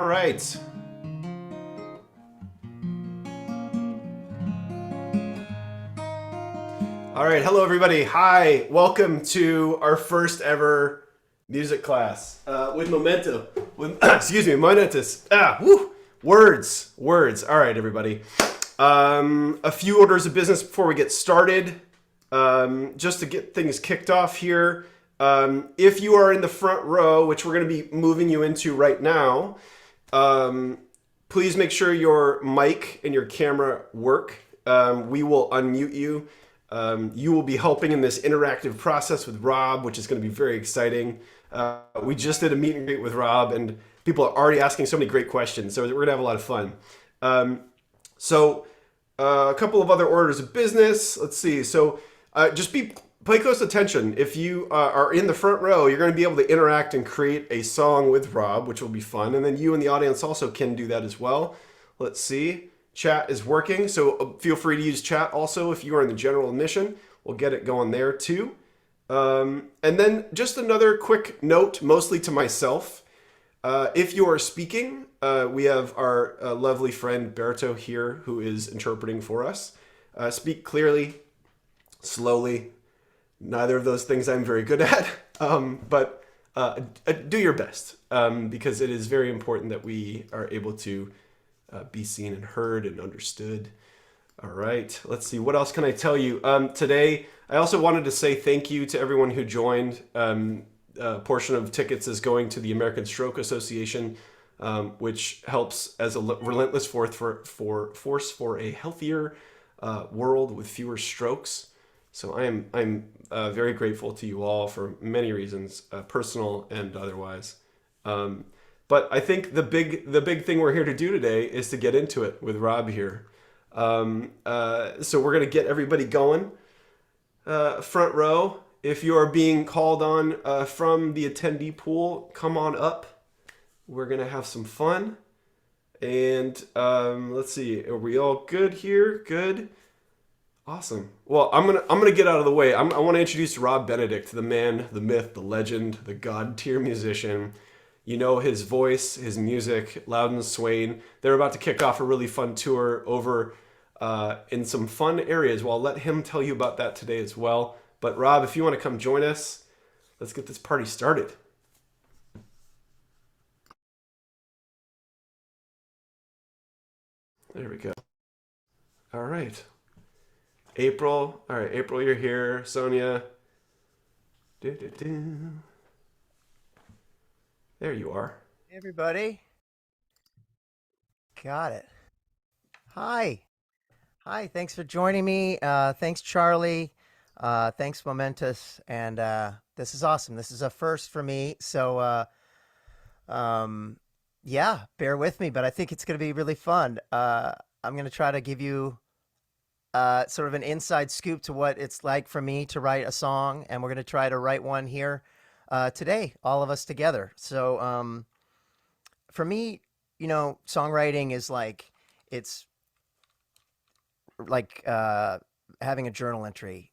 All right. All right. Hello, everybody. Hi. Welcome to our first ever music class with Momentum. With, excuse me, Momentus. Woo. Words. All right, everybody. A few orders of business before we get started. Just to get things kicked off here. If you are in the front row, which we're going to be moving you into right now, please make sure your mic and your camera work. We will unmute you. You will be helping in this interactive process with Rob, which is going to be very exciting. We just did a meet and greet with Rob, and people are already asking so many great questions. So we're going to have a lot of fun. A couple of other orders of business. Let's see. So just pay close attention. If you are in the front row, you're going to be able to interact and create a song with Rob, which will be fun. And then you in the audience also can do that as well. Let's see. Chat is working, so feel free to use chat also if you are in the general admission. We'll get it going there too. And then just another quick note, mostly to myself. If you are speaking, we have our lovely friend Berto here who is interpreting for us. Speak clearly, slowly. Neither of those things I'm very good at, but do your best because it is very important that we are able to be seen and heard and understood. All right, let's see. What else can I tell you? Today, I also wanted to say thank you to everyone who joined. A portion of tickets is going to the American Stroke Association, which helps as a relentless force for a healthier world with fewer strokes. So I'm very grateful to you all for many reasons, personal and otherwise. But I think the big thing we're here to do today is to get into it with Rob here. So we're gonna get everybody going. Front row, if you are being called on from the attendee pool, come on up. We're gonna have some fun. And let's see, are we all good here? Good. Awesome. Well, I'm gonna get out of the way. I want to introduce Rob Benedict, the man, the myth, the legend, the god tier musician. You know his voice, his music, Louden Swain. They're about to kick off a really fun tour over in some fun areas. Well, I'll let him tell you about that today as well. But Rob, if you want to come join us, let's get this party started. There we go. All right. April. All right, April, you're here. Sonia. Do. There you are. Hey, everybody. Got it. Hi. Hi. Thanks for joining me. Thanks, Charlie. Thanks, Momentus. And this is awesome. This is a first for me. Um, yeah, bear with me, but I think it's going to be really fun. I'm going to try to give you sort of an inside scoop to what it's like for me to write a song. And we're going to try to write one here today, all of us together. For me, songwriting is it's like having a journal entry.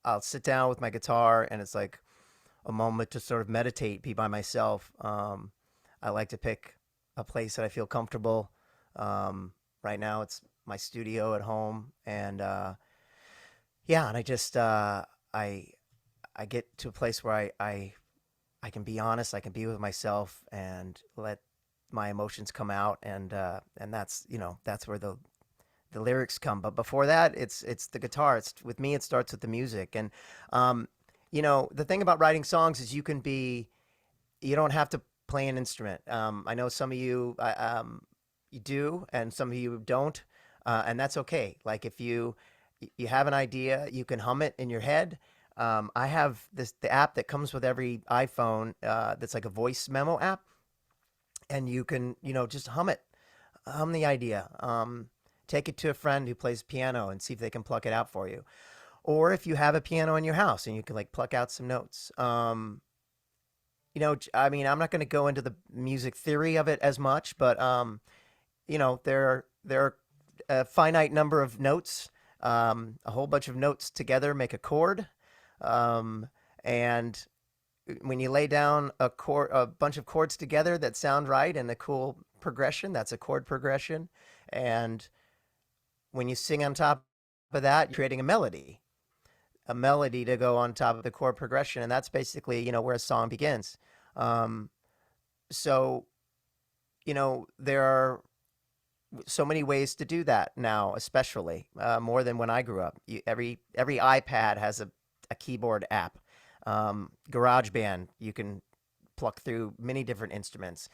I'll sit down with my guitar and it's like a moment to sort of meditate, be by myself. I like to pick a place that I feel comfortable. Right now, it's my studio at home, and yeah, and I get to a place where I can be honest, I can be with myself and let my emotions come out, and that's where the lyrics come. But before that, it's the guitar. It's with me. It starts with the music, and the thing about writing songs is you don't have to play an instrument. I know some of you you do, and some of you don't, and that's okay. Like if you have an idea, you can hum it in your head. I have the app that comes with every iPhone that's like a voice memo app, and you can just hum the idea. Take it to a friend who plays piano and see if they can pluck it out for you. Or if you have a piano in your house and you can like pluck out some notes. I mean, I'm not going to go into the music theory of it as much, but there are a finite number of notes. A whole bunch of notes together make a chord, um, and when you lay down a bunch of chords together that sound right and a cool progression, that's a chord progression. And when you sing on top of that, you're creating a melody to go on top of the chord progression, and that's basically where a song begins. Um, so there are so many ways to do that now, especially more than when I grew up. Every iPad has a keyboard app. GarageBand, you can pluck through many different instruments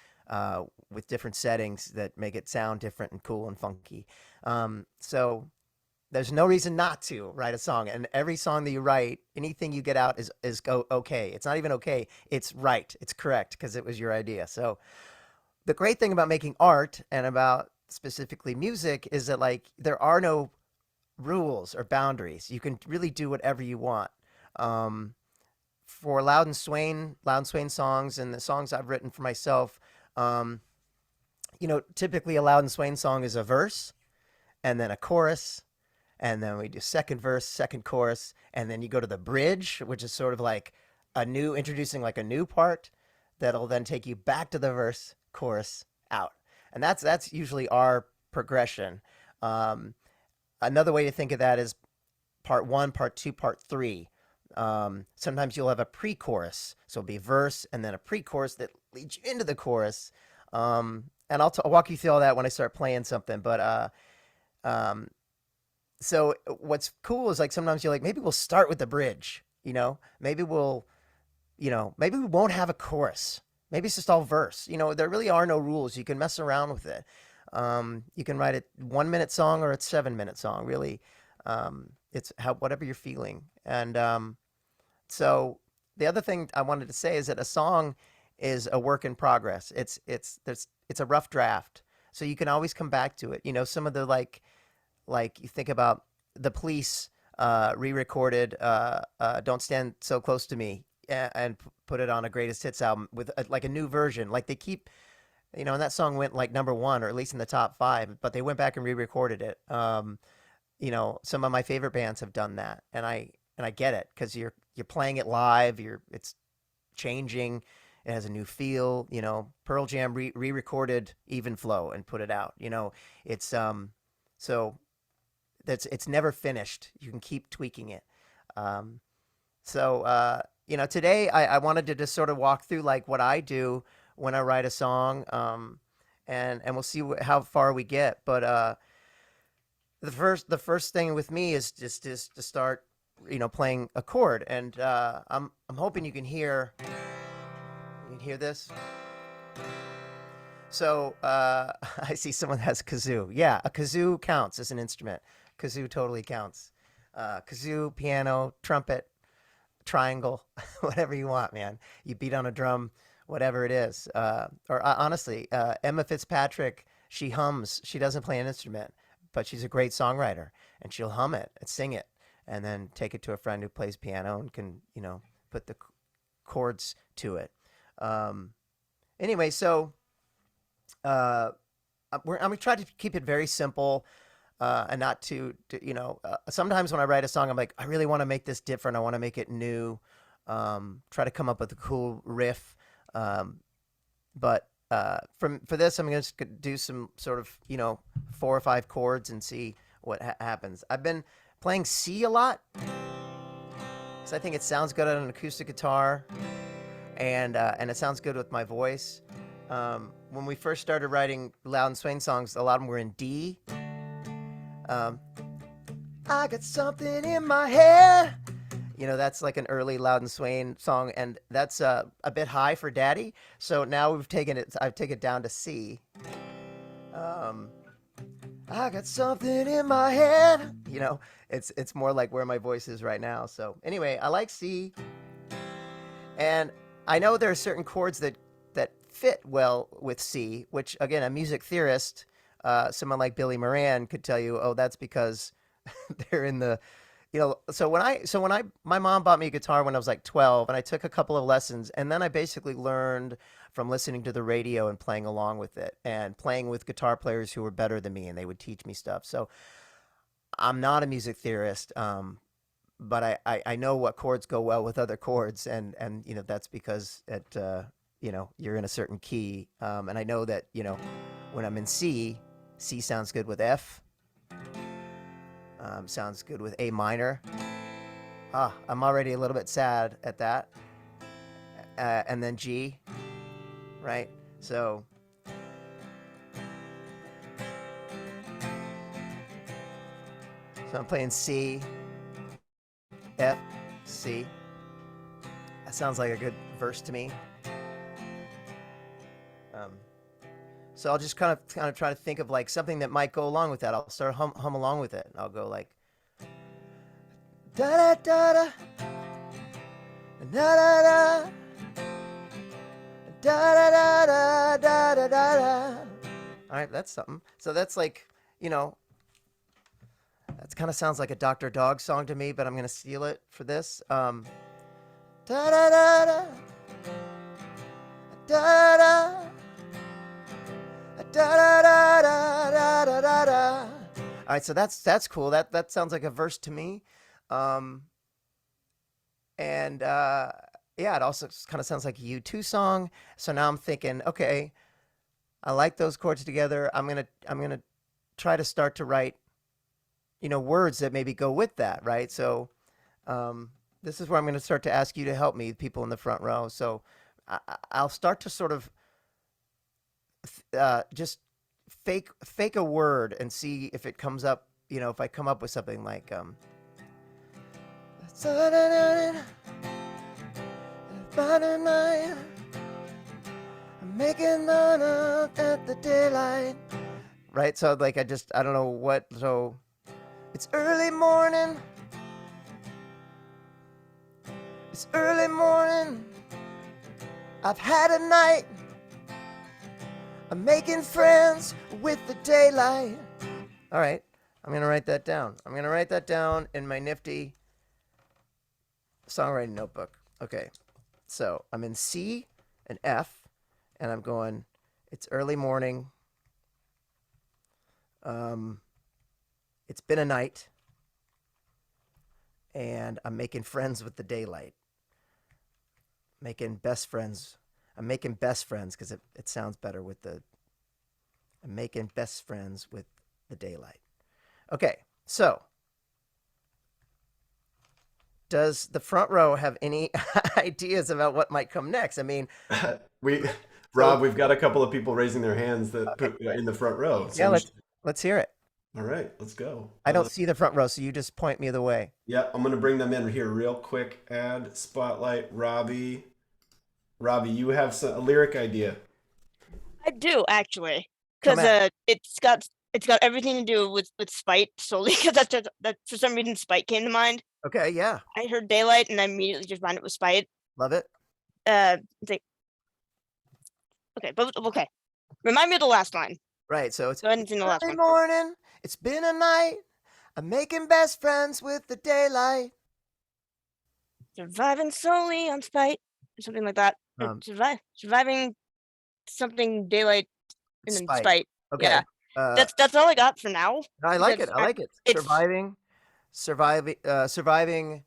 with different settings that make it sound different and cool and funky. So there's no reason not to write a song, and every song that you write, anything you get out is okay. It's not even okay. It's right. It's correct because it was your idea. So the great thing about making art and about specifically music is that like there are no rules or boundaries. You can really do whatever you want. Um, for Louden Swain songs and the songs I've written for myself, um, typically a Louden Swain song is a verse and then a chorus, and then we do second verse, second chorus, and then you go to the bridge, which is sort of like introducing like a new part that'll then take you back to the verse, chorus, out, and that's usually our progression. Um, Another way to think of that is part one, part two, part three. Sometimes you'll have a pre-chorus, so it'll be verse and then a pre-chorus that leads you into the chorus. And I'll walk you through all that when I start playing something. But um, so what's cool is like sometimes you're like maybe we'll start with the bridge. Maybe maybe we won't have a chorus. Maybe it's just all verse. There really are no rules. You can mess around with it. You can write a 1 minute song or a 7 minute song. Really, it's whatever you're feeling. And so the other thing I wanted to say is that a song is a work in progress. It's a rough draft, so you can always come back to it. Some of the like you think about the Police re-recorded "Don't Stand So Close to Me" and put it on a greatest hits album with like a new version. Like they keep, and that song went like number one or at least in the top five, but they went back and re-recorded it. Some of my favorite bands have done that, and I get it because you're playing it live. It's changing. It has a new feel. Pearl Jam re-recorded Even Flow and put it out. It's so it's never finished. You can keep tweaking it. Um, today I wanted to just sort of walk through like what I do when I write a song, and we'll see how far we get. But the first thing with me is just to start, playing a chord, and I'm hoping you can hear this. So I see someone has kazoo. Yeah, a kazoo counts as an instrument. Kazoo totally counts. Kazoo, piano, trumpet, triangle, whatever you want, man. You beat on a drum, whatever it is. Honestly, Emma Fitzpatrick, she hums. She doesn't play an instrument, but she's a great songwriter, and she'll hum it and sing it, and then take it to a friend who plays piano and can, put the chords to it. Um, anyway, so uh, I'm gonna try to keep it very simple. And not sometimes when I write a song, I'm like, I really want to make this different. I want to make it new. Try to come up with a cool riff. But for this, I'm just gonna do some sort of, 4 or 5 chords and see what happens. I've been playing C a lot because I think it sounds good on an acoustic guitar, and it sounds good with my voice. When we first started writing Loud and Swain songs, a lot of them were in D. Um, I got something in my head. That's like an early Loud and Swain song, and that's a bit high for Daddy. So now I've taken it down to C. Um, I got something in my head. It's more like where my voice is right now. So anyway, I like C, and I know there are certain chords that fit well with C, which again, a music theorist, someone like Billy Moran could tell you, oh, that's because they're in the, so when my mom bought me a guitar when I was like 12, and I took a couple of lessons, and then I basically learned from listening to the radio and playing along with it and playing with guitar players who were better than me, and they would teach me stuff. So I'm not a music theorist, but I know what chords go well with other chords, and that's because you're in a certain key, and I know that when I'm in C, C sounds good with F, sounds good with A minor. I'm already a little bit sad at that, and then G, right? So I'm playing C, F, C. That sounds like a good verse to me. So I'll just kind of try to think of like something that might go along with that. I'll start hum along with it, and I'll go like da da da da da da da da da da da da da. All right, that's something. So that's like that kind of sounds like a Dr. Dog song to me, but I'm gonna steal it for this. Da da da da da da. Da, da, da, da, da, da, da, da. All right, so that's cool. That sounds like a verse to me, and yeah, it also kind of sounds like a U2 song. So now I'm thinking, okay, I like those chords together. I'm gonna try to start to write, words that maybe go with that, right? So this is where I'm gonna start to ask you to help me, people in the front row. So I'll start to sort of just fake a word and see if it comes up. If I come up with something like I'm making up at the daylight, right? So like I don't know what. So it's early morning. It's early morning. I've had a night. I'm making friends with the daylight. All right, I'm going to write that down. I'm going to write that down in my nifty songwriting notebook. Okay, so I'm in C and F, and I'm going, it's early morning. It's been a night, and I'm making friends with the daylight. Making best friends. I'm making best friends because it sounds better with I'm making best friends with the daylight. Okay, so does the front row have any ideas about what might come next? I mean, Rob, we've got a couple of people raising their hands that okay, put in the front row. So yeah, let's hear it. all right, let's go. I don't see the front row, so you just point me the way. Yeah, I'm gonna bring them in here real quick. Add spotlight, Robbie. Robbie, you have a lyric idea. I do actually, Come because at. it's got everything to do with spite solely. Because that for some reason spite came to mind. Okay, yeah, I heard daylight and I immediately just found it with spite. love it. It's like, okay, but okay. Remind me of the last line. Right, so it's Go ahead and sing the last early one. morning. It's been a night. I'm making best friends with the daylight. Surviving solely on spite, or something like that. Surviving something daylight and then spite. Okay. Yeah, that's all I got for now. I like it. I like it. Surviving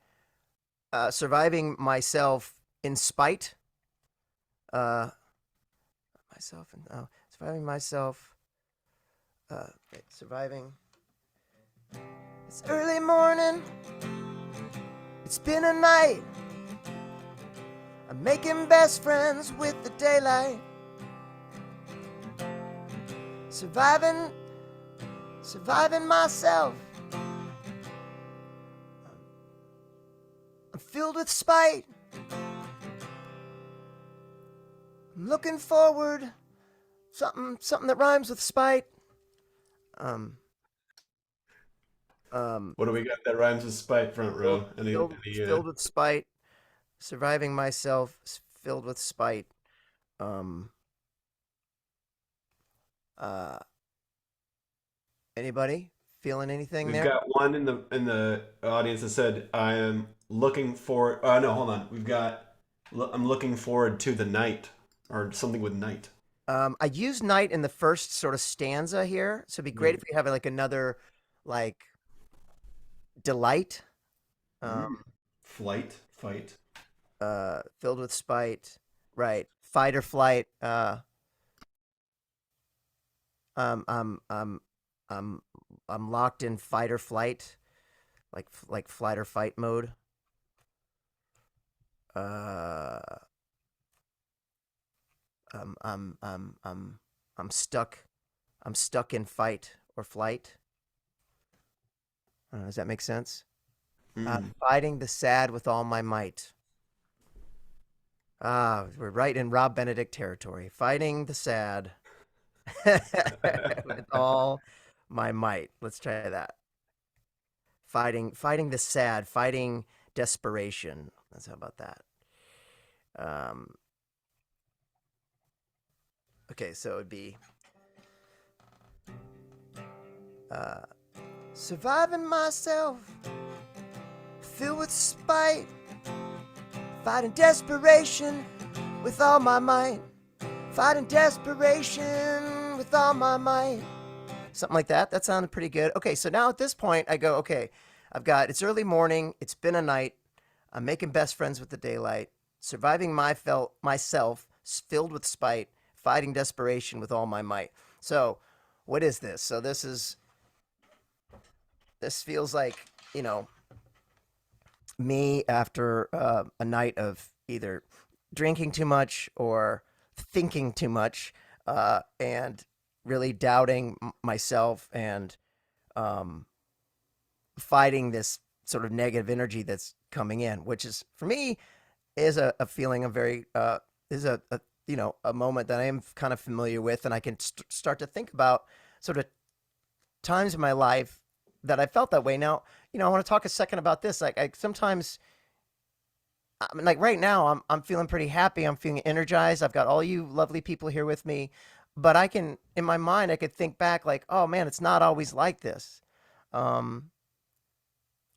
myself in spite. Surviving myself. Surviving. It's early morning. It's been a night. I'm making best friends with the daylight. Surviving myself. I'm filled with spite. I'm looking forward. Something that rhymes with spite. What do we got that rhymes with spite, front row? Filled with spite. Surviving myself, filled with spite. Anybody feeling anything We've there? got one in the audience that said, "I am looking for." No, hold on. I'm looking forward to the night, or something with night. I use night in the first sort of stanza here, so it'd be great if we have like another like delight. Um, Flight, fight. filled with spite. Right. Fight or flight. Um, I'm I'm I'm I'm locked in fight or flight, like flight or fight mode. Uh, um, I'm I'm I'm I'm stuck. I'm stuck in fight or flight. Does that make sense? Fighting the sad with all my might. Ah, we're right in Rob Benedict territory. Fighting the sad with all my might. Let's try that. Fighting the sad, fighting desperation. Let's how about that? Um, okay, so it'd be uh, surviving myself, filled with spite, fighting desperation with all my might, fighting desperation with all my might. Something like that. That sounded pretty good. Okay, so now at this point, I go, okay, it's early morning, it's been a night, I'm making best friends with the daylight, surviving myself, filled with spite, fighting desperation with all my might. So, what is this? So this feels like, you know, me after a night of either drinking too much or thinking too much, and really doubting myself and um, fighting this sort of negative energy that's coming in, which is for me is a feeling of very is a you know a moment that I am kind of familiar with, and I can start to think about sort of times in my life that I felt that way. Now, you know, I want to talk a second about this. Like, I sometimes, I mean, like right now, I'm feeling pretty happy. I'm feeling energized. I've got all you lovely people here with me, but I can, in my mind, I could think back like, oh man, it's not always like this. Um,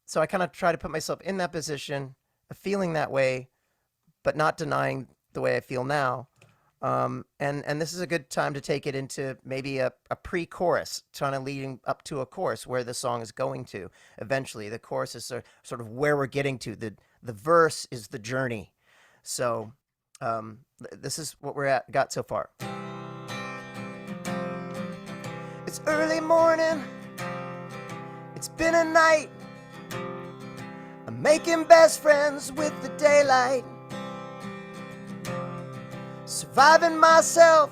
so I kind of try to put myself in that position of feeling that way, but not denying the way I feel now. And this is a good time to take it into maybe a pre-chorus, trying to leading up to a chorus where the song is going to eventually. The chorus is sort of where we're getting to. The verse is the journey. So this is what got so far. It's early morning. It's been a night. I'm making best friends with the daylight. Surviving myself,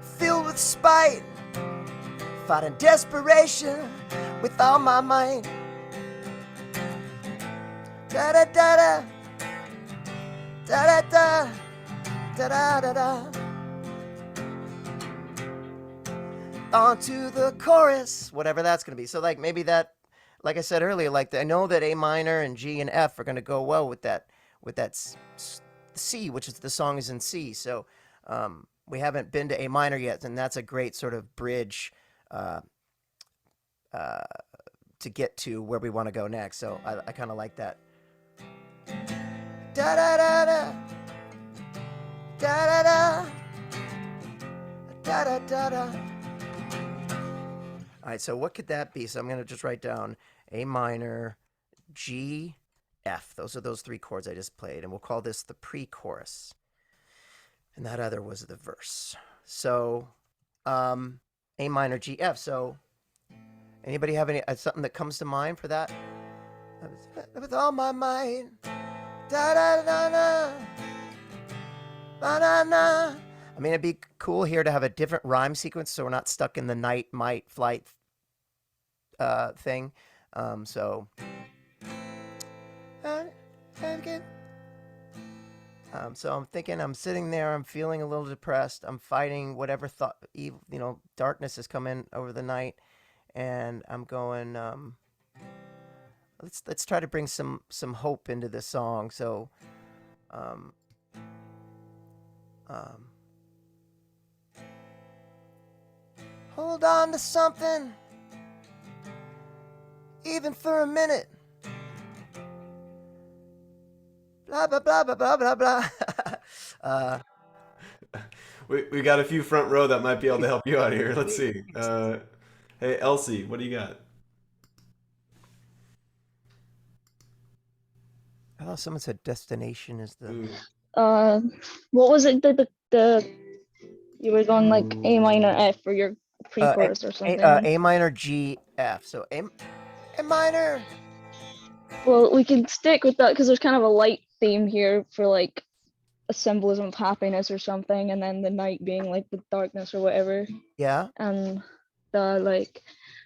filled with spite, fighting desperation with all my might. Da da da da, da da da, da da da da. On to the chorus, whatever that's gonna be. So like maybe that, like I said earlier, like I know that A minor and G and F are gonna go well with that C, which is the song is in C. So we haven't been to A minor yet, and that's a great sort of bridge to get to where we want to go next. So I kind of like that. Da da da da, da da da, da da da da. All right, so what could that be? So I'm gonna just write down A minor, G, F. Those are those three chords I just played, and we'll call this the pre-chorus. And that other was the verse. So, A minor, G, F. So, anybody have any something that comes to mind for that? With all my might, da da da da, da da da. I mean, it'd be cool here to have a different rhyme sequence, so we're not stuck in the night, might, flight thing. So. So I'm thinking, I'm sitting there, I'm feeling a little depressed, I'm fighting whatever thought, darkness has come in over the night, and I'm going, let's try to bring some hope into this song. So, hold on to something, even for a minute. Blah, blah, blah, blah, blah, blah, blah. We got a few front row that might be able to help you out here. Let's see. Hey, Elsie, what do you got? I thought someone said destination is the. Ooh. What was it? The you were going like A minor F for your pre-chorus or something. A minor G F. So A minor. Well, we can stick with that because there's kind of a light theme here for like a symbolism of happiness or something, and then the night being like the darkness or whatever. Yeah. And the like,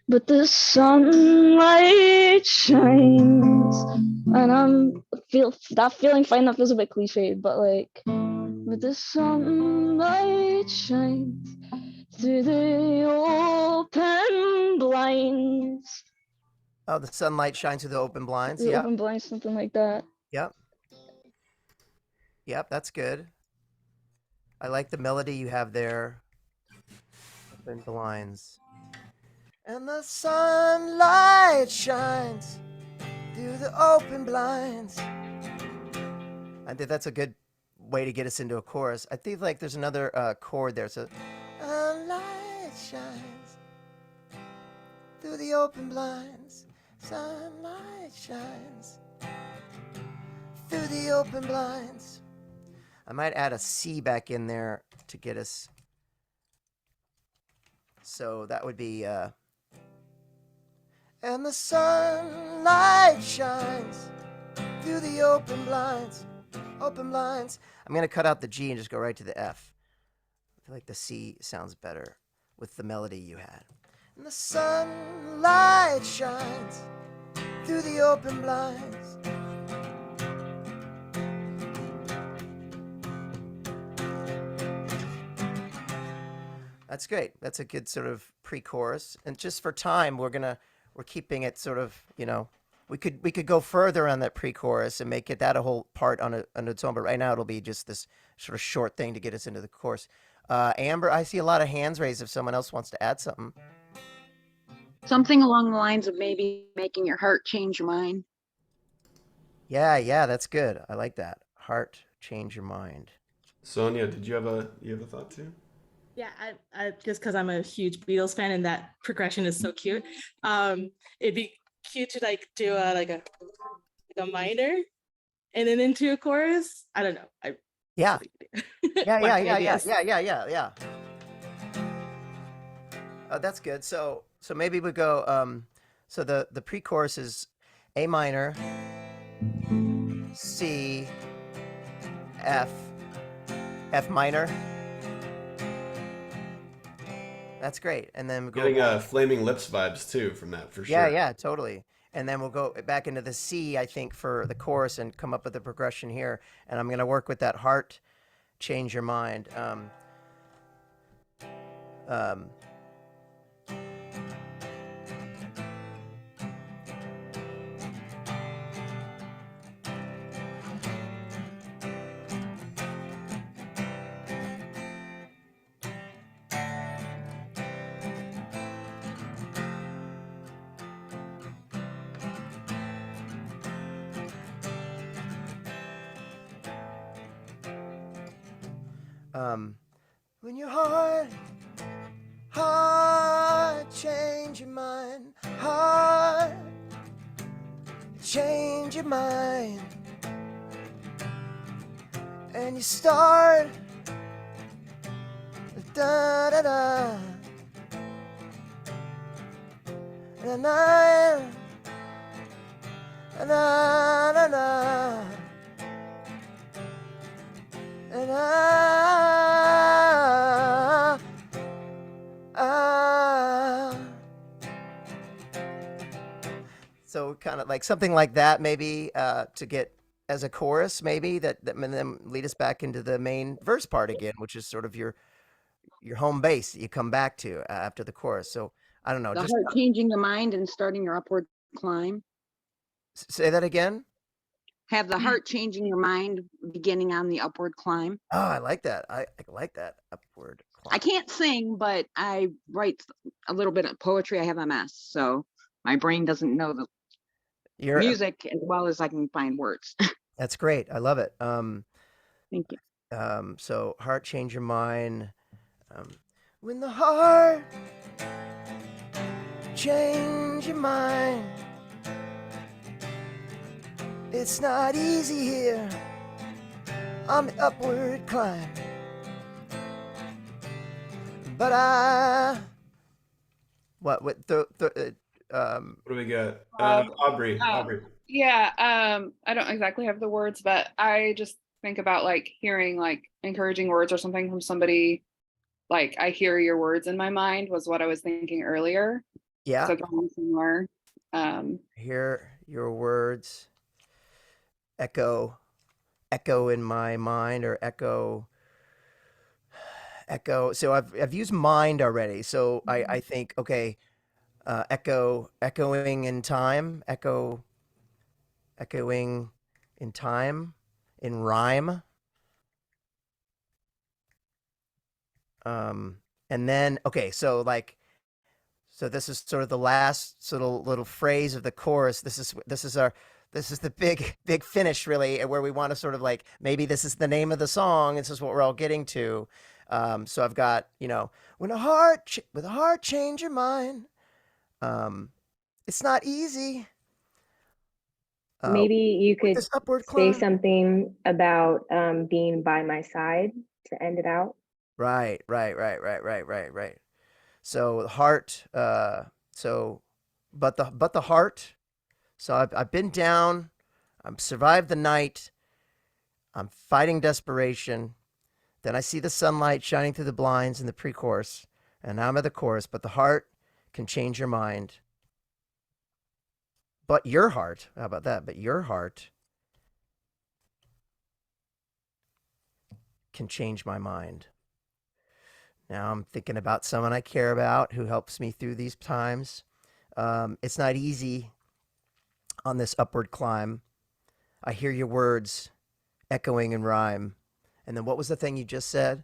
but the sunlight shines, and that feeling fine. That feels a bit cliched, but like, but the sunlight shines through the open blinds. Oh, the sunlight shines through the open blinds. The Yeah. open blinds, something like that. Yep. Yep, that's good. I like the melody you have there. Open blinds. And the sunlight shines through the open blinds. I think that's a good way to get us into a chorus. I think like there's another chord there. So, sunlight shines through the open blinds. Sunlight shines through the open blinds. I might add a C back in there to get us. So that would be, and the sunlight shines through the open blinds. Open blinds. I'm going to cut out the G and just go right to the F. I feel like the C sounds better with the melody you had. And the sunlight shines through the open blinds. That's great. That's a good sort of pre-chorus. And just for time, we're keeping it sort of, we could go further on that pre-chorus and make it that a whole part on its own. But right now it'll be just this sort of short thing to get us into the chorus. Amber, I see a lot of hands raised if someone else wants to add something. Something along the lines of maybe making your heart change your mind. Yeah, that's good. I like that. Heart change your mind. Sonia, did you have a thought too? Yeah, I just because I'm a huge Beatles fan and that progression is so cute. It'd be cute to like do a minor and then into a chorus. I don't know. Yeah. Yeah. That's good. So maybe we go. So the pre-chorus is A minor, C, F minor. That's great. And then we'll go Getting Flaming Lips vibes too from that for sure. Yeah, totally. And then we'll go back into the C, I think, for the chorus and come up with the progression here. And I'm going to work with that heart, change your mind. When your heart change your mind, heart change your mind, and you start da da da, and na na na na, and so kind of like something like that, maybe to get as a chorus, maybe that and then lead us back into the main verse part again, which is sort of your home base that you come back to after the chorus. So I don't know. The Just heart changing your mind and starting your upward climb. say that again. Have the heart changing your mind beginning on the upward climb. Oh, I like that. I like that upward climb. I can't sing, but I write a little bit of poetry. I have MS, so my brain doesn't know the music as well as I can find words. That's great. I love it. Thank you. So heart change your mind. When the heart change your mind, It's not easy here on the upward climb, but what do we got? Aubrey. Oh, yeah, I don't exactly have the words, but I just think about like hearing like encouraging words or something from somebody. Like I hear your words in my mind was what I was thinking earlier. Yeah. So going somewhere. Hear your words echo in my mind, or echo. So I've used mind already. So I think, okay, echoing in time, echoing in time, in rhyme. And then, okay, so this is sort of the last sort of little phrase of the chorus. This is the big finish, really, where we want to sort of like, maybe this is the name of the song. This is what we're all getting to. So I've got, when with a heart change your mind. It's not easy. Maybe you could this upward say climb. something about being by my side to end it out. Right. So the heart. But the heart. So I've been down. I've survived the night. I'm fighting desperation. Then I see the sunlight shining through the blinds in the pre-chorus, and now I'm at the chorus. But the heart can change your mind. But your heart, how about that? But your heart can change my mind. Now I'm thinking about someone I care about who helps me through these times. It's not easy on this upward climb. I hear your words echoing in rhyme. And then what was the thing you just said?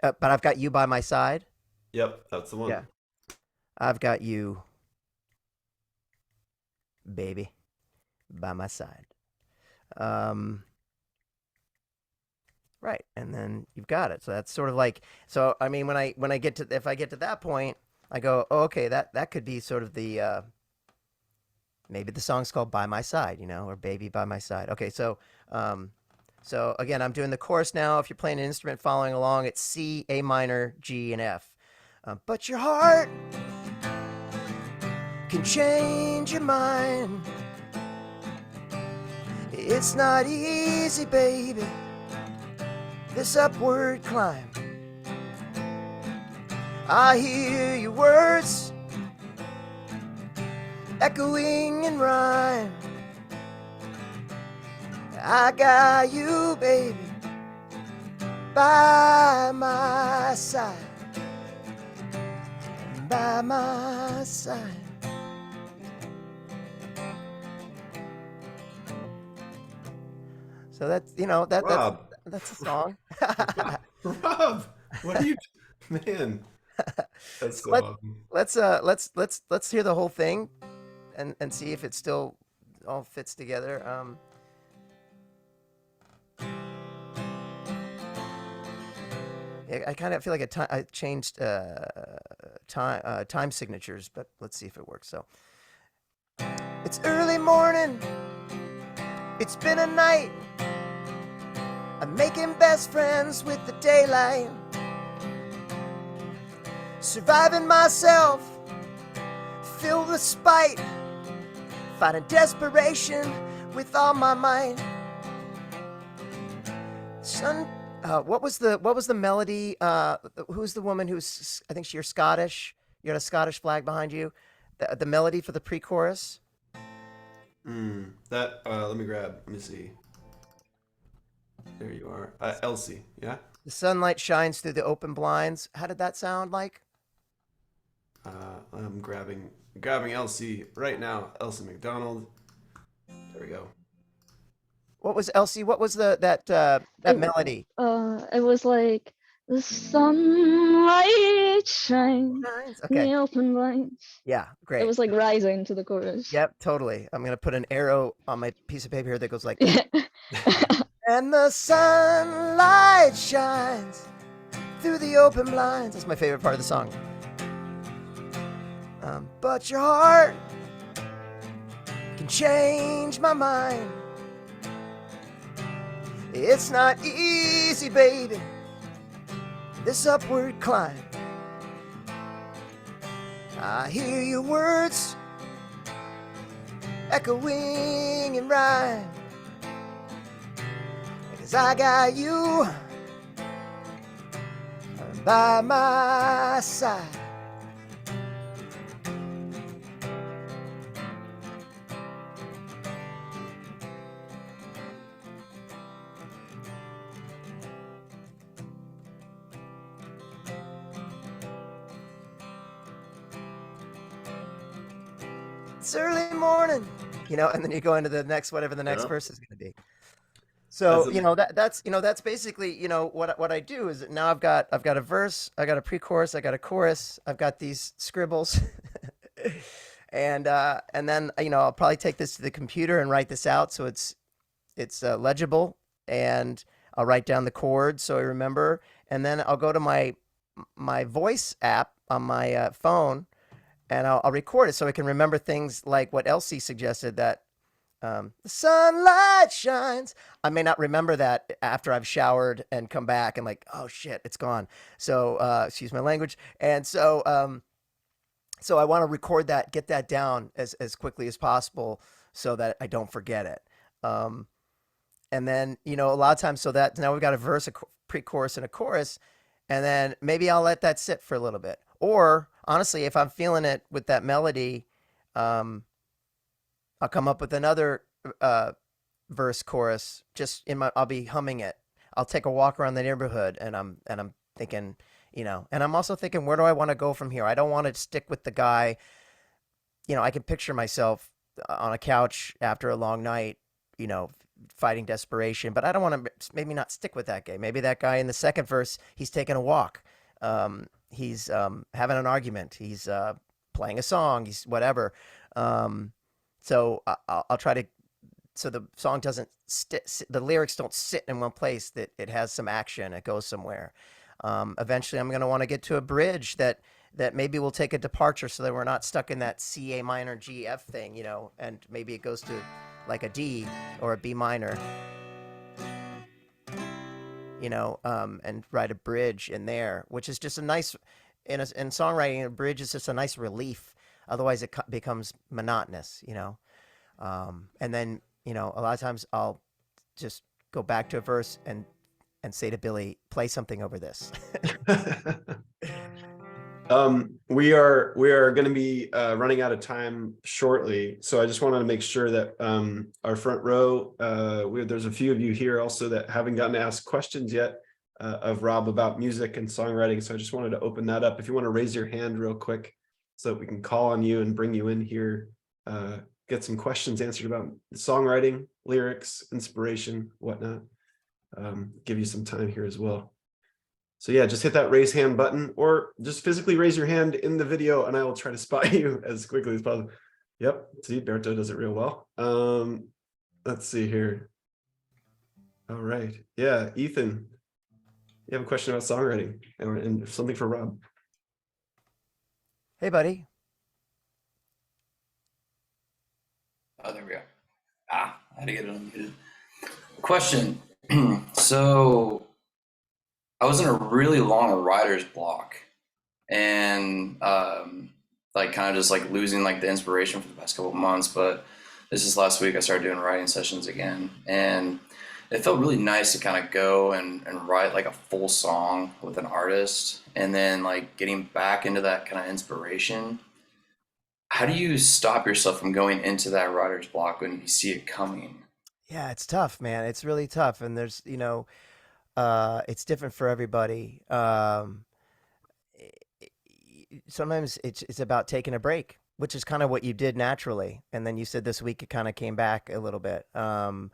But I've got you by my side. Yep, that's the one. Yeah. I've got you, baby, by my side. Right, and then you've got it. So that's sort of like, so I mean, if I get to that point, I go, oh, okay, that could be sort of the maybe the song's called "By My Side," or "Baby by My Side." Okay, so again, I'm doing the chorus now. If you're playing an instrument following along, it's C, A minor, G, and F. But your heart can change your mind. It's not easy, baby, this upward climb. I hear your words echoing in rhyme. I got you, baby, by my side, by my side. So that's that's a song. Rob, what are you, man? That's so awesome. Let's hear the whole thing, and see if it still all fits together. I kind of feel like I changed time signatures, but let's see if it works. So it's early morning. It's been a night. I'm making best friends with the daylight. Surviving myself, filled with spite. Fighting desperation with all my might. Son, what was the melody? Who's the woman who's? I think you're Scottish. You got a Scottish flag behind you. The melody for the pre-chorus. Let me grab. Let me see. There you are, Elsie. Yeah. The sunlight shines through the open blinds. How did that sound like? I'm grabbing Elsie right now. Elsie McDonald. There we go. What was Elsie? What was that melody? It was like the sunlight shines in the open blinds. Yeah, great. It was like rising to the chorus. Yep, totally. I'm gonna put an arrow on my piece of paper here that goes like. And the sunlight shines through the open blinds. That's my favorite part of the song. But your heart can change my mind. It's not easy, baby, this upward climb. I hear your words echoing in rhyme, 'cause I got you by my side. It's early morning, and then you go into the next, whatever the next verse is going to be. So, that's basically, what I do is now I've got a verse, I got a pre-chorus, I got a chorus, I've got these scribbles, and then, I'll probably take this to the computer and write this out so it's legible, and I'll write down the chords so I remember, and then I'll go to my voice app on my phone, and I'll record it so I can remember things like what Elsie suggested, that the sunlight shines. I may not remember that after I've showered and come back and like, oh shit, it's gone. So excuse my language. And so I want to record that, get that down as quickly as possible so that I don't forget it. And then, a lot of times, so that now we've got a verse, a pre-chorus, and a chorus, and then maybe I'll let that sit for a little bit. Or honestly, if I'm feeling it with that melody, I'll come up with another verse, chorus. I'll be humming it. I'll take a walk around the neighborhood, and I'm thinking, and I'm also thinking, where do I want to go from here? I don't want to stick with the guy. I can picture myself on a couch after a long night, fighting desperation, but I don't want to maybe not stick with that guy. Maybe that guy in the second verse, he's taking a walk. He's having an argument. He's playing a song. He's whatever. So I'll try to, so the song doesn't the lyrics don't sit in one place, that it has some action. It goes somewhere. Eventually I'm going to want to get to a bridge that maybe will take a departure so that we're not stuck in that C, A minor, G, F thing, and maybe it goes to like a D or a B minor, and write a bridge in there, which is just a nice, in songwriting, a bridge is just a nice relief. Otherwise it becomes monotonous, and then, a lot of times I'll just go back to a verse and say to Billy, play something over this. We are going to be running out of time shortly, so I just wanted to make sure that our front row, there's a few of you here also that haven't gotten to ask questions yet of Rob about music and songwriting, so I just wanted to open that up. If you want to raise your hand real quick so that we can call on you and bring you in here, get some questions answered about songwriting, lyrics, inspiration, whatnot. Give you some time here as well. So yeah, just hit that raise hand button, or just physically raise your hand in the video and I will try to spot you as quickly as possible. Yep, see, Berto does it real well. Let's see here. All right, yeah, Ethan, you have a question about songwriting and something for Rob. Hey, buddy. Oh, there we go. I had to get it unmuted. Question. So I was in a really long writer's block, and like kind of just like losing like the inspiration for the past couple of months. But this is last week I started doing writing sessions again, and it felt really nice to kind of go and write like a full song with an artist, and then like getting back into that kind of inspiration. How do you stop yourself from going into that writer's block when you see it coming? Yeah, it's tough, man. It's really tough. And there's, it's different for everybody. Sometimes it's about taking a break, which is kind of what you did naturally. And then you said this week it kind of came back a little bit. I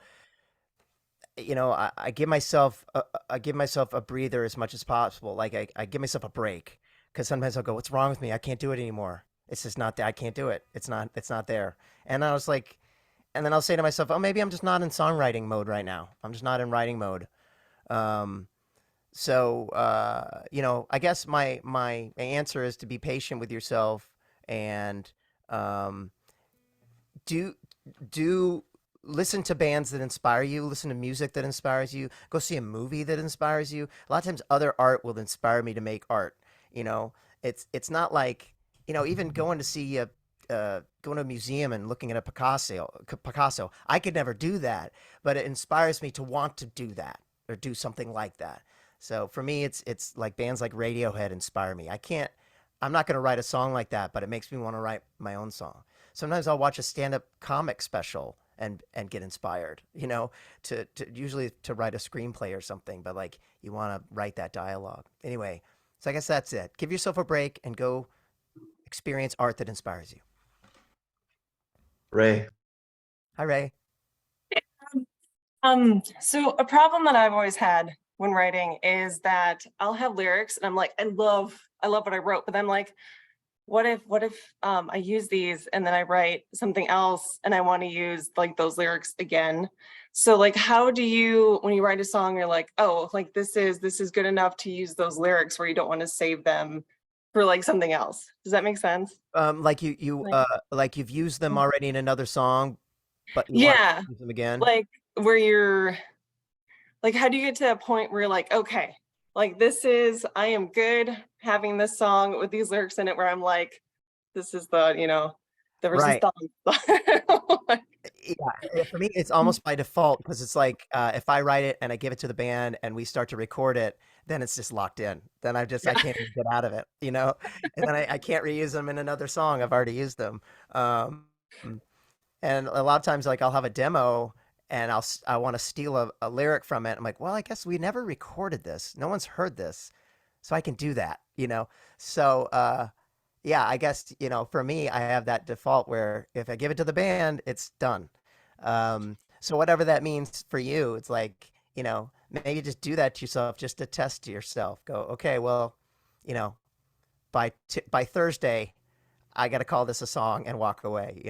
give myself a breather as much as possible. Like I give myself a break, because sometimes I'll go, what's wrong with me? I can't do it anymore. It's just not there. I can't do it. It's not there. And I was like, and then I'll say to myself, oh, maybe I'm just not in songwriting mode right now. I'm just not in writing mode. I guess my answer is to be patient with yourself and do listen to bands that inspire you, listen to music that inspires you, go see a movie that inspires you. A lot of times other art will inspire me to make art. You know, it's not like, even going to see going to a museum and looking at a Picasso. I could never do that, but it inspires me to want to do that or do something like that. So for me, it's like bands like Radiohead inspire me. I'm not going to write a song like that, but it makes me want to write my own song. Sometimes I'll watch a stand-up comic special and get inspired, to usually to write a screenplay or something, but like you want to write that dialogue. Anyway, so I guess that's it. Give yourself a break and go experience art that inspires you. Ray. Hi, Ray. So a problem that I've always had when writing is that I'll have lyrics and I'm like, I love what I wrote, but I'm like, what if I use these and then I write something else and I want to use like those lyrics again? So like, how do you, when you write a song, you're like, oh, like this is good enough to use those lyrics where you don't want to save them for like something else? Does that make sense? Like like you've used them already in another song, but you want Yeah, to use them again. like where you're like, how do you get to a point where you're like, okay, like I am good having this song with these lyrics in it where I'm like, this is the Right. resistance. Yeah, for me, it's almost by default because it's like if I write it and I give it to the band and we start to record it, then it's just locked in. Then I can't even get out of it, and then I can't reuse them in another song. I've already used them. And a lot of times, like I'll have a demo and I want to steal a lyric from it. I'm like, well, I guess we never recorded this. No one's heard this, so I can do that. So yeah, I guess, for me, I have that default where if I give it to the band, it's done. So whatever that means for you, it's like, maybe just do that to yourself just to test yourself. Go, okay, well, you know, by Thursday, I got to call this a song and walk away.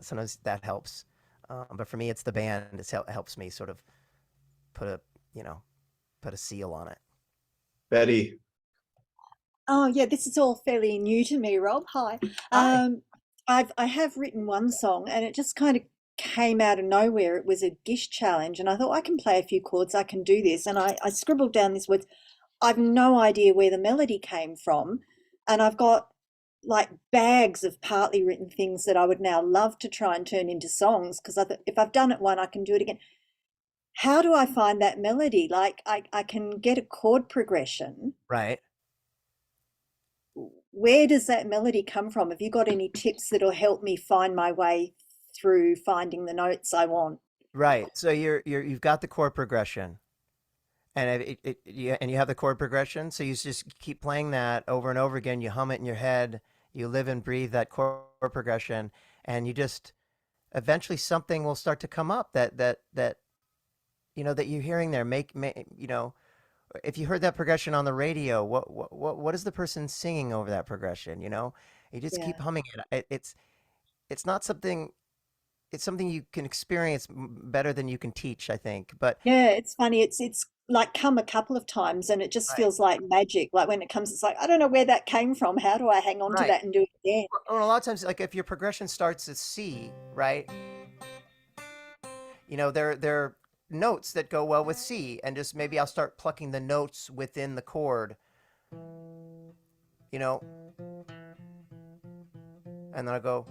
Sometimes that helps. But for me, it's the band. It helps me sort of put a seal on it. Betty. Oh yeah, this is all fairly new to me, Rob. Hi. Hi. I have written one song and it just kind of came out of nowhere. It was a Gish challenge and I thought I can play a few chords, I can do this. And I scribbled down these words. I've no idea where the melody came from. And I've got like bags of partly written things that I would now love to try and turn into songs because if I've done it one, I can do it again. How do I find that melody? Like I can get a chord progression. Right. Where does that melody come from? Have you got any tips that'll help me find my way through finding the notes I want? Right. So you've got the chord progression, and you have the chord progression. So you just keep playing that over and over again. You hum it in your head. You live and breathe that chord progression, and you just eventually something will start to come up that you're hearing there. If you heard that progression on the radio, what is the person singing over that progression? You just keep humming it. It's not something. It's something you can experience better than you can teach, I think. But yeah, it's funny. It's like come a couple of times, and it just right. feels like magic. Like when it comes, it's like I don't know where that came from. How do I hang on to Right. that and do it again? Well, a lot of times, like if your progression starts at C, right? There are notes that go well with C, and just maybe I'll start plucking the notes within the chord, and then I'll go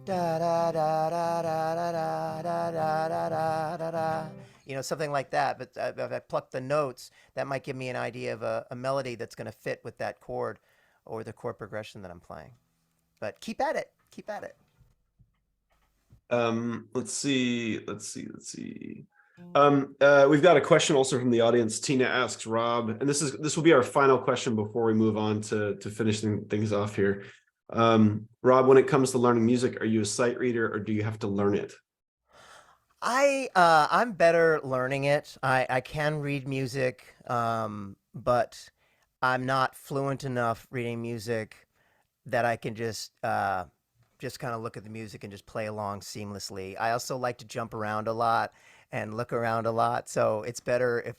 da da da da da da da da da da da da, something like that. But if I pluck the notes, that might give me an idea of a melody that's going to fit with that chord or the chord progression that I'm playing. But keep at it. Keep at it. Let's see. We've got a question also from the audience. Tina asks Rob, and this will be our final question before we move on to finishing things off here. Rob, when it comes to learning music, are you a sight reader or do you have to learn it? I'm better learning it. I can read music, but I'm not fluent enough reading music that I can just kind of look at the music and just play along seamlessly. I also like to jump around a lot and look around a lot. So it's better if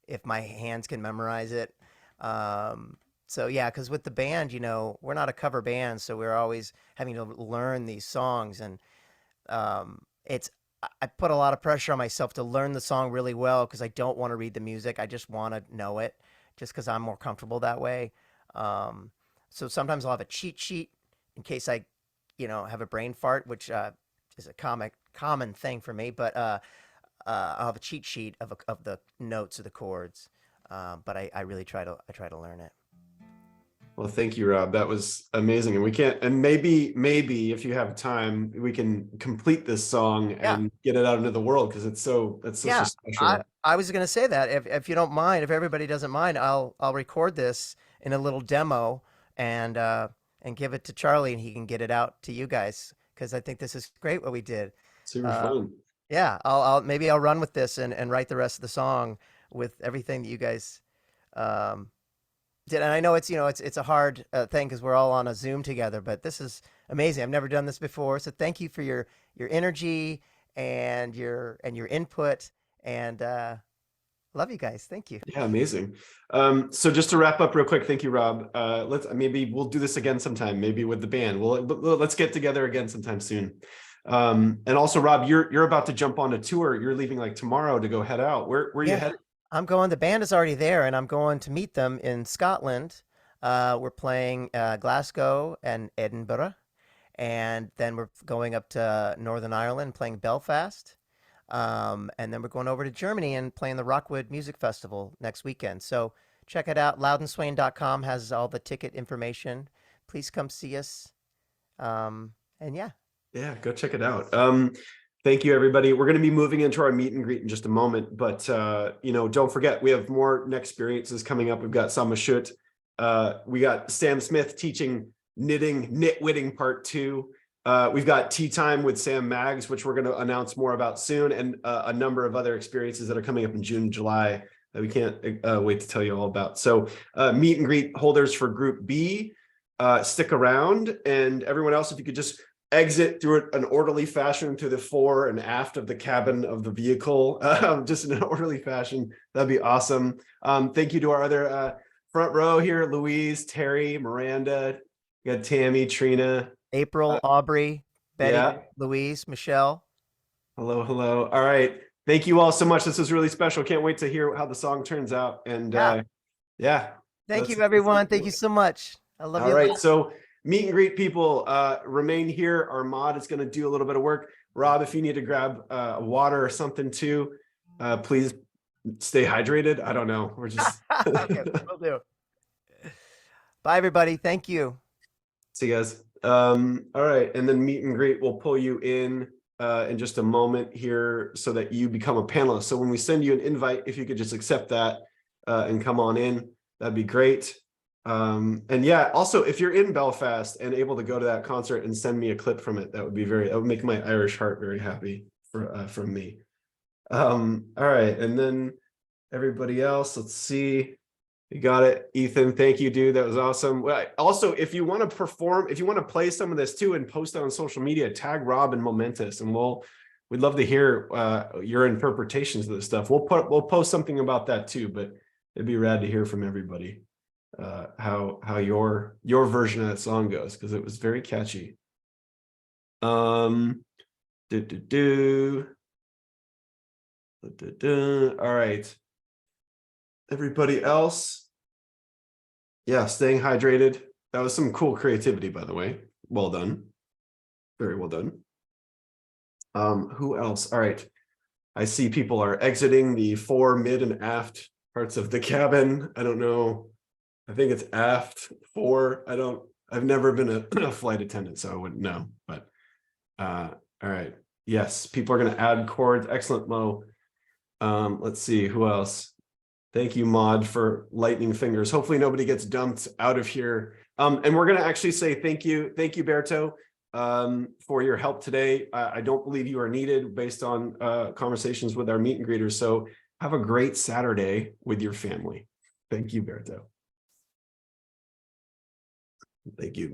if my hands can memorize it. So yeah, because with the band, we're not a cover band, so we're always having to learn these songs. And I put a lot of pressure on myself to learn the song really well because I don't want to read the music. I just want to know it just because I'm more comfortable that way. So sometimes I'll have a cheat sheet in case I, have a brain fart, which is a common thing for me. But I'll have a cheat sheet of the notes of the chords. But I really try to learn it. Well, thank you, Rob. That was amazing. And maybe if you have time, we can complete this song and get it out into the world because it's such a special. I was going to say that if you don't mind, if everybody doesn't mind, I'll record this in a little demo and give it to Charlie and he can get it out to you guys because I think this is great what we did. Super fun. Yeah, I'll run with this and write the rest of the song with everything that you guys did. And I know it's a hard thing because we're all on a Zoom together, but this is amazing. I've never done this before, so thank you for your energy and your input, and love you guys. Thank you. Yeah, amazing. So just to wrap up real quick, thank you, Rob. Maybe we'll do this again sometime, maybe with the band. Let's get together again sometime soon. And also, Rob, you're about to jump on a tour. You're leaving like tomorrow to go head out. Where are you headed? The band is already there, and I'm going to meet them in Scotland. We're playing Glasgow and Edinburgh, and then we're going up to Northern Ireland, playing Belfast, and then we're going over to Germany and playing the Rockwood Music Festival next weekend. So check it out. LoudandSwain.com has all the ticket information. Please come see us. And yeah, go check it out. Thank you, everybody. We're going to be moving into our meet and greet in just a moment, but don't forget, we have more next experiences coming up. We've got Sama Shut. We got Sam Smith teaching Nitwitting Part 2. We've got Tea Time with Sam Maggs, which we're going to announce more about soon, and a number of other experiences that are coming up in June and July that we can't wait to tell you all about. So meet and greet holders for Group B, stick around, and everyone else, if you could just exit through an orderly fashion through the fore and aft of the cabin of the vehicle, just in an orderly fashion. That'd be awesome. Thank you to our other front row here, Louise, Terry, Miranda, we got Tammy, Trina, April, Aubrey, Betty, Louise, Michelle. Hello. All right. Thank you all so much. This was really special. Can't wait to hear how the song turns out. And Thank you, everyone. Thank you so much. I love you. All right. So meet and greet people, remain here. Our mod is going to do a little bit of work. Rob, if you need to grab water or something too, please stay hydrated. I don't know. We're just okay, will do. Bye, everybody. Thank you. See you guys. All right, and then meet and greet. We'll pull you in just a moment here so that you become a panelist. So when we send you an invite, if you could just accept that and come on in, that'd be great. And also if you're in Belfast and able to go to that concert and send me a clip from it, that would make my Irish heart very happy from me. All right, and then everybody else, let's see. You got it, Ethan. Thank you, dude. That was awesome. Also, if you want to perform, if you want to play some of this too and post it on social media, tag Rob and Momentus, and we'd love to hear your interpretations of this stuff. We'll post something about that too, but it'd be rad to hear from everybody how your version of that song goes, because it was very catchy. All right, everybody else, staying hydrated. That was some cool creativity, by the way. Well done, very well done. Who else? All right, I see people are exiting the fore, mid, and aft parts of the cabin. I don't know, I think it's aft, fore. I've never been a flight attendant, so I wouldn't know, but all right. Yes, people are going to add chords. Excellent, Mo. Let's see who else. Thank you, Maud, for lightning fingers. Hopefully nobody gets dumped out of here. And we're going to actually say thank you, Berto, for your help today. I don't believe you are needed based on conversations with our meet and greeters. So have a great Saturday with your family. Thank you, Berto. Thank you.